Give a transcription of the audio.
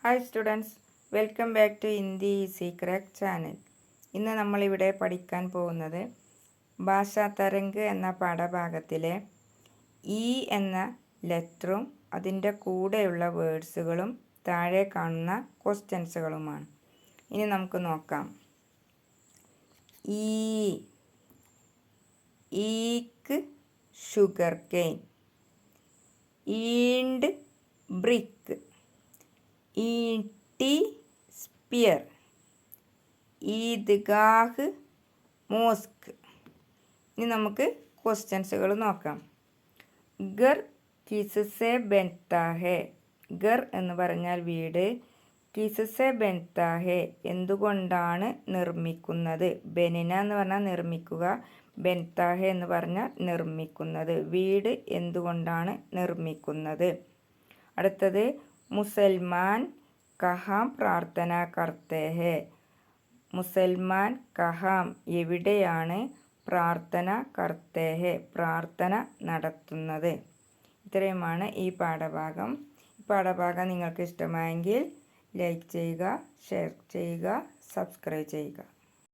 Hi students, welcome back to Hindi easy crack channel. ഇന്ന് നമ്മളിവിടെ പഠിക്കാൻ പോകുന്നത് ഭാഷാ തരംഗ് എന്ന പാഠഭാഗത്തിലെ ഇ എന്ന ലെറ്ററും അതിൻ്റെ കൂടെയുള്ള വേർഡ്സുകളും താഴെ കാണുന്ന ക്വസ്റ്റ്യൻസുകളുമാണ്. ഇനി നമുക്ക് നോക്കാം. ഈക്ക് ഷുഗർ കെയിൻ, ഈണ്ട് ബ്രിക്ക്, ഈട്ടി സ്പിയർ, ഈദ്ഗാഹ് മോസ്ക്. ഇനി നമുക്ക് ക്വസ്റ്റ്യൻസുകൾ നോക്കാം. ഗർ കിസ്സെ ബൻതാ ഹെ. ഗർ എന്ന് പറഞ്ഞാൽ വീട്, കിസ്സെ ബൻതാ ഹെ എന്തുകൊണ്ടാണ് നിർമ്മിക്കുന്നത്. ബനിന എന്ന് പറഞ്ഞാൽ നിർമ്മിക്കുക, ബൻതാ ഹെ എന്ന് പറഞ്ഞാൽ നിർമ്മിക്കുന്നത്. വീട് എന്തുകൊണ്ടാണ് നിർമ്മിക്കുന്നത്. അടുത്തത് മുസൽമാൻ കഹാം പ്രാർത്ഥന കർത്തേ ഹെ. മുസൽമാൻ കഹാം എവിടെയാണ്, പ്രാർത്ഥന കർത്തേ ഹെ പ്രാർത്ഥന നടത്തുന്നത്. ഇത്രയുമാണ് ഈ പാഠഭാഗം. ഈ പാഠഭാഗം നിങ്ങൾക്ക് ഇഷ്ടമായെങ്കിൽ ലൈക്ക് ചെയ്യുക, ഷെയർ ചെയ്യുക, സബ്സ്ക്രൈബ് ചെയ്യുക.